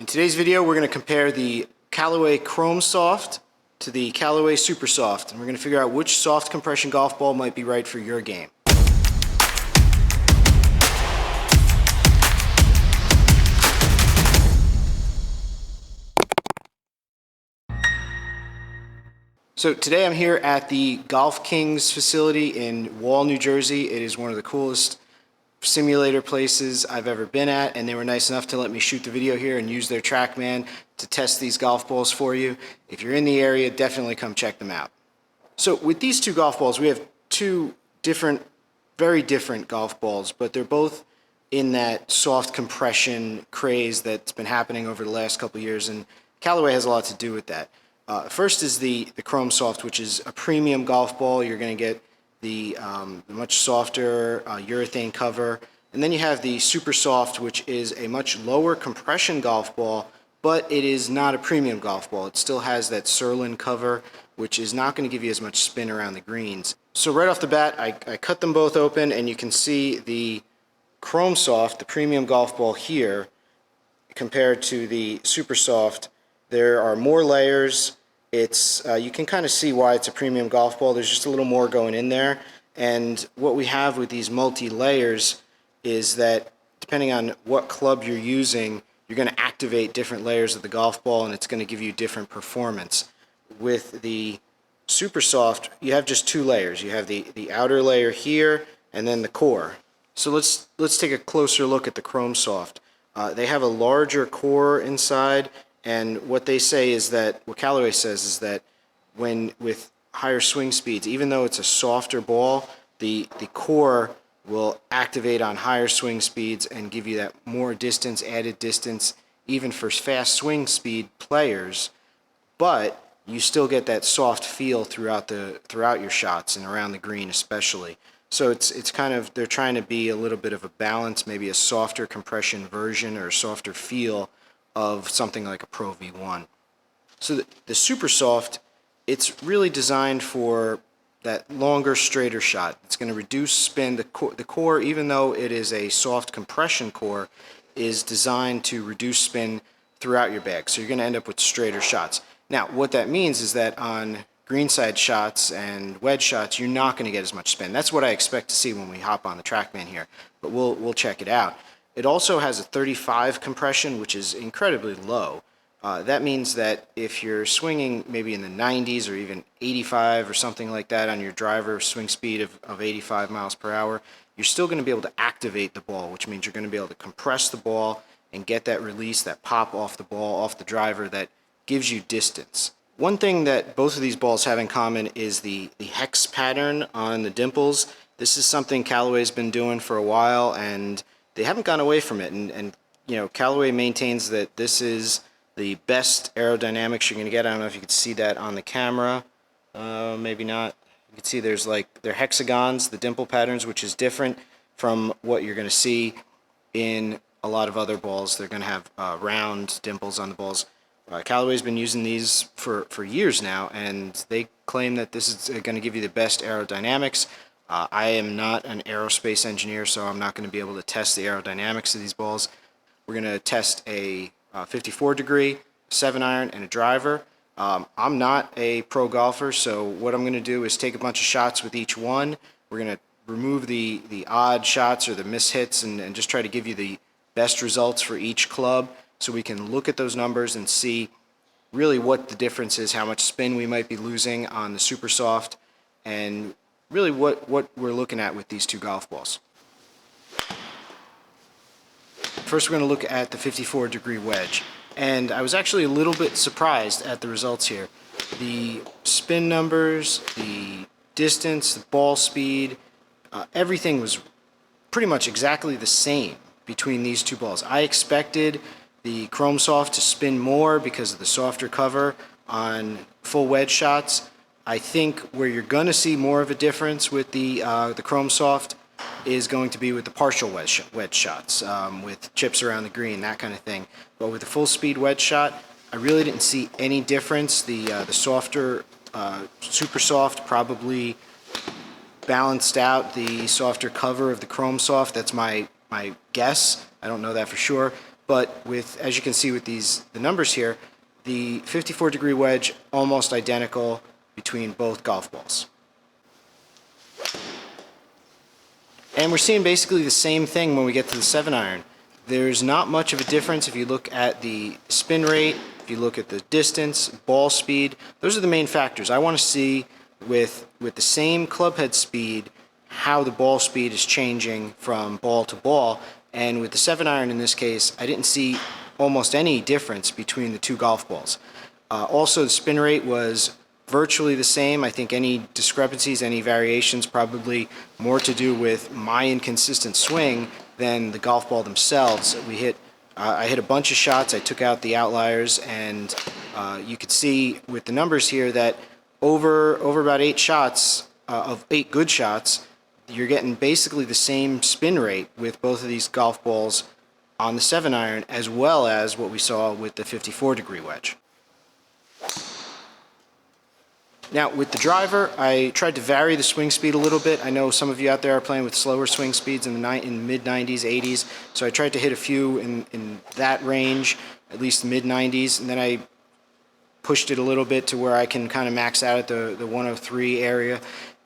today's video, we're going to compare the Callaway Chrome Soft to the Callaway Supersoft, and we're going to figure out which soft compression golf ball might be right for your game. So today I'm here at the Golf Kings facility in Wall, New Jersey. It is one of the coolest simulator places I've ever been at, and they were nice enough to let me shoot the video here and use their TrackMan to test these golf balls for you. If you're in the area, definitely come check them out. So with these two golf balls, we have two very different golf balls, but they're both in that soft compression craze that's been happening over the last couple of years, and Callaway has a lot to do with that. First is the Chrome Soft, which is a premium golf ball. You're going to get the much softer urethane cover. And then you have the Supersoft, which is a much lower compression golf ball, but it is not a premium golf ball. It still has that Surlyn cover, which is not going to give you as much spin around the greens. So right off the bat, I cut them both open, and you can see the Chrome Soft, the premium golf ball here, compared to the Supersoft. There are more layers. It's you can kind of see why it's a premium golf ball. There's just a little more going in there, and what we have with these multi-layers is that depending on what club you're using, you're going to activate different layers of the golf ball, and it's going to give you different performance. With the Supersoft, you have just two layers. You have the outer layer here, and then the core. So let's take a closer look at the Chrome Soft. They have a larger core inside. And what they say is that, what Callaway says is that with higher swing speeds, even though it's a softer ball, the core will activate on higher swing speeds and give you that more distance, added distance, even for fast swing speed players. But you still get that soft feel throughout your shots and around the green especially. So it's kind of, they're trying to be a little bit of a balance, maybe a softer compression version or a softer feel of something like a Pro V1. So the Supersoft, it's really designed for that longer, straighter shot. It's going to reduce spin. The core, even though it is a soft compression core, is designed to reduce spin throughout your bag. So you're going to end up with straighter shots. Now, what that means is that on greenside shots and wedge shots, you're not going to get as much spin. That's what I expect to see when we hop on the TrackMan here, but we'll check it out. It also has a 35 compression, which is incredibly low. That means that if you're swinging maybe in the 90s or even 85 or something like that on your driver swing speed of 85 miles per hour, you're still going to be able to activate the ball, which means you're going to be able to compress the ball and get that release, that pop off the ball, off the driver that gives you distance. One thing that both of these balls have in common is the hex pattern on the dimples. This is something Callaway's been doing for a while, and they haven't gone away from it, and you know, Callaway maintains that this is the best aerodynamics you're going to get. I don't know if you can see that on the camera, maybe not. You can see there's like, they're hexagons, the dimple patterns, which is different from what you're going to see in a lot of other balls. They're going to have round dimples on the balls. Callaway's been using these for years now, and they claim that this is going to give you the best aerodynamics. I am not an aerospace engineer, so I'm not going to be able to test the aerodynamics of these balls. We're going to test a 54 degree, 7-iron, and a driver. I'm not a pro golfer, so what I'm going to do is take a bunch of shots with each one. We're going to remove the odd shots or the mishits and just try to give you the best results for each club, so we can look at those numbers and see really what the difference is, how much spin we might be losing on the Supersoft, and really what we're looking at with these two golf balls. First, we're going to look at the 54 degree wedge, and I was actually a little bit surprised at the results here. The spin numbers, the distance, the ball speed, everything was pretty much exactly the same between these two balls. I expected the Chrome Soft to spin more because of the softer cover on full wedge shots. I think where you're going to see more of a difference with the Chrome Soft is going to be with the partial wedge shots, with chips around the green, that kind of thing. But with the full speed wedge shot, I really didn't see any difference. The softer Supersoft probably balanced out the softer cover of the Chrome Soft. That's my guess. I don't know that for sure. But with, as you can see with the numbers here, the 54-degree wedge almost identical between both golf balls. And we're seeing basically the same thing when we get to the 7-iron. There's not much of a difference if you look at the spin rate, if you look at the distance, ball speed. Those are the main factors. I want to see with the same club head speed how the ball speed is changing from ball to ball. And with the 7-iron in this case, I didn't see almost any difference between the two golf balls. Also, the spin rate was virtually the same. I think any discrepancies, any variations, probably more to do with my inconsistent swing than the golf ball themselves. I hit a bunch of shots. I took out the outliers, and you could see with the numbers here that over about 8 shots of 8 good shots, you're getting basically the same spin rate with both of these golf balls on the 7-iron, as well as what we saw with the 54-degree wedge. Now, with the driver, I tried to vary the swing speed a little bit. I know some of you out there are playing with slower swing speeds in the mid-90s, 80s, so I tried to hit a few in that range, at least mid-90s, and then I pushed it a little bit to where I can kind of max out at the 103 area.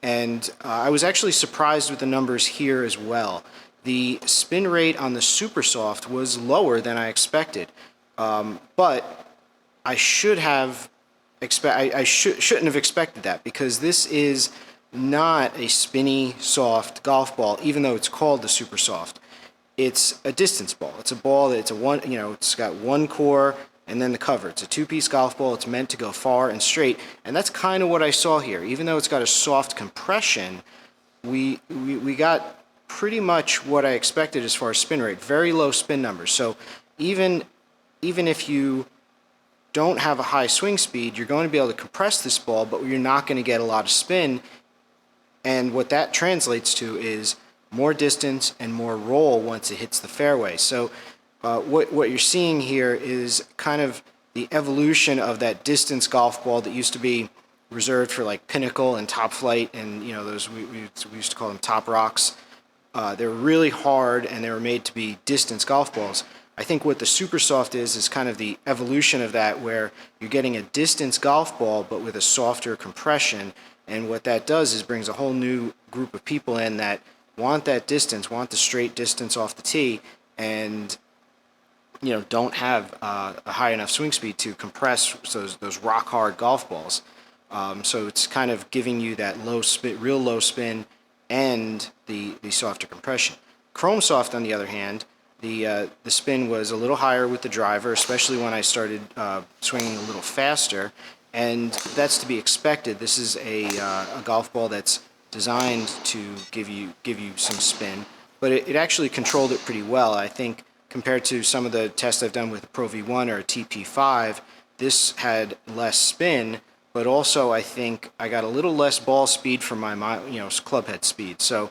And I was actually surprised with the numbers here as well. The spin rate on the Supersoft was lower than I expected, but I shouldn't have expected that, because this is not a spinny, soft golf ball, even though it's called the Supersoft. It's a distance ball. It's a ball that it's got one core and then the cover. It's a 2-piece golf ball. It's meant to go far and straight, and that's kind of what I saw here. Even though it's got a soft compression, we got pretty much what I expected as far as spin rate. Very low spin numbers. So even if you don't have a high swing speed, you're going to be able to compress this ball, but you're not going to get a lot of spin. And what that translates to is more distance and more roll once it hits the fairway. So what you're seeing here is kind of the evolution of that distance golf ball that used to be reserved for like Pinnacle and Top Flight, and those we used to call them Top Rocks. They're really hard, and they were made to be distance golf balls. I think what the Supersoft is kind of the evolution of that, where you're getting a distance golf ball but with a softer compression. And what that does is brings a whole new group of people in that want that distance, want the straight distance off the tee, and don't have a high enough swing speed to compress those rock hard golf balls. So it's kind of giving you that real low spin, and the softer compression. Chrome Soft, on the other hand, the spin was a little higher with the driver, especially when I started swinging a little faster, and that's to be expected. This is a golf ball that's designed to give you some spin, but it actually controlled it pretty well. I think compared to some of the tests I've done with a Pro V1 or a TP5, this had less spin, but also I think I got a little less ball speed from my club head speed. So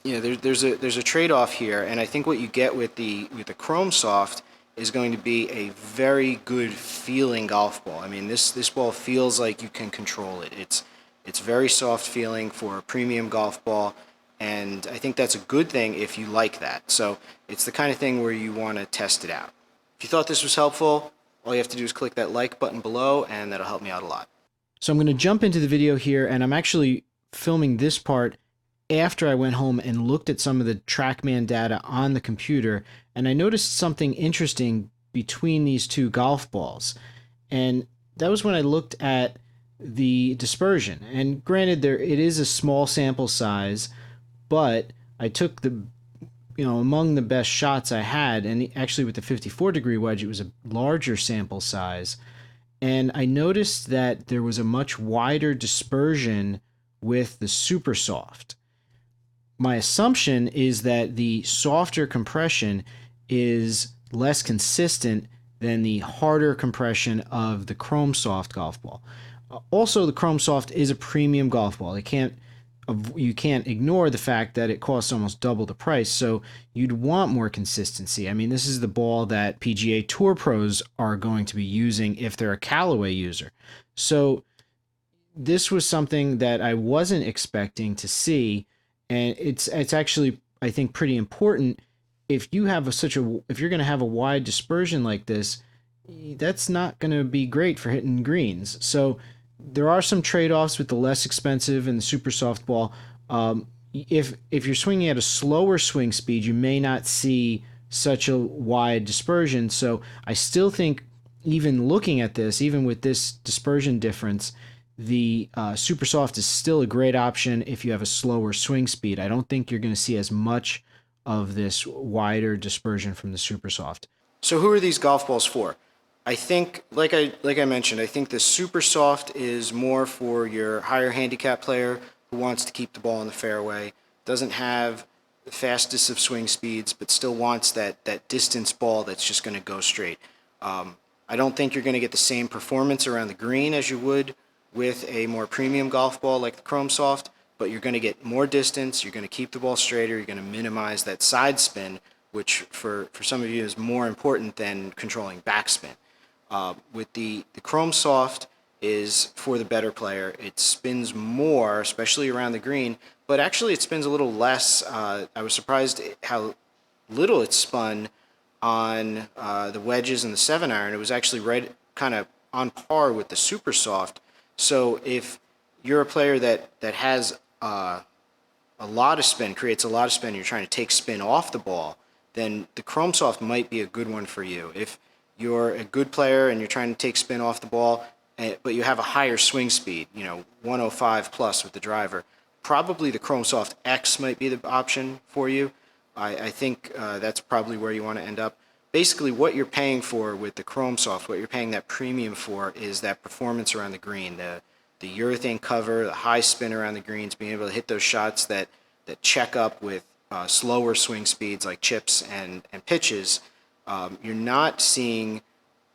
there's a trade-off here, and I think what you get with the Chrome Soft is going to be a very good feeling golf ball. I mean, this ball feels like you can control it. It's very soft feeling for a premium golf ball, and I think that's a good thing if you like that. So it's the kind of thing where you want to test it out. If you thought this was helpful, all you have to do is click that like button below, and that'll help me out a lot. So I'm going to jump into the video here, and I'm actually filming this part after I went home and looked at some of the TrackMan data on the computer, and I noticed something interesting between these two golf balls. And that was when I looked at the dispersion. And granted, it is a small sample size, but I took among the best shots I had, and actually with the 54-degree wedge, it was a larger sample size. And I noticed that there was a much wider dispersion with the Supersoft. My assumption is that the softer compression is less consistent than the harder compression of the Chrome Soft golf ball. Also, the Chrome Soft is a premium golf ball. You can't ignore the fact that it costs almost double the price, so you'd want more consistency. I mean, this is the ball that PGA Tour pros are going to be using if they're a Callaway user. So this was something that I wasn't expecting to see, and it's actually, I think, pretty important if you have if you're going to have a wide dispersion like this, that's not going to be great for hitting greens. So there are some trade-offs with the less expensive and the super soft ball. If you're swinging at a slower swing speed, you may not see such a wide dispersion. So I still think, even looking at this, even with this dispersion difference, the super soft is still a great option if you have a slower swing speed. I don't think you're going to see as much of this wider dispersion from the super soft. So who are these golf balls for? I think, like I mentioned, I think the Super Soft is more for your higher handicap player who wants to keep the ball in the fairway, doesn't have the fastest of swing speeds, but still wants that distance ball that's just going to go straight. I don't think you're going to get the same performance around the green as you would with a more premium golf ball like the Chrome Soft, but you're going to get more distance, you're going to keep the ball straighter, you're going to minimize that side spin, which for some of you is more important than controlling backspin. With the Chrome Soft is for the better player. It spins more, especially around the green, but actually it spins a little less. I was surprised how little it spun on the wedges and the 7-iron. It was actually right kind of on par with the Super Soft. So if you're a player that has a lot of spin, creates a lot of spin, you're trying to take spin off the ball, then the Chrome Soft might be a good one for you. If you're a good player and you're trying to take spin off the ball, but you have a higher swing speed, 105 plus with the driver, probably the Chrome Soft X might be the option for you. I think that's probably where you want to end up. Basically, what you're paying for with the Chrome Soft, what you're paying that premium for, is that performance around the green, the urethane cover, the high spin around the greens, being able to hit those shots that check up with slower swing speeds like chips and pitches. You're not seeing,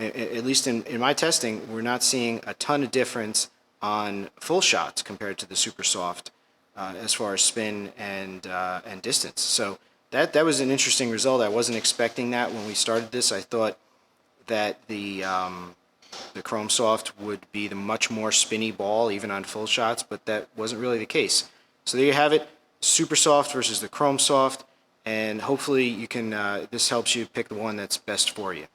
at least in my testing, we're not seeing a ton of difference on full shots compared to the Super Soft as far as spin and distance. So that was an interesting result. I wasn't expecting that when we started this. I thought that the Chrome Soft would be the much more spinny ball even on full shots, but that wasn't really the case. So there you have it, Super Soft versus the Chrome Soft, and hopefully you can this helps you pick the one that's best for you.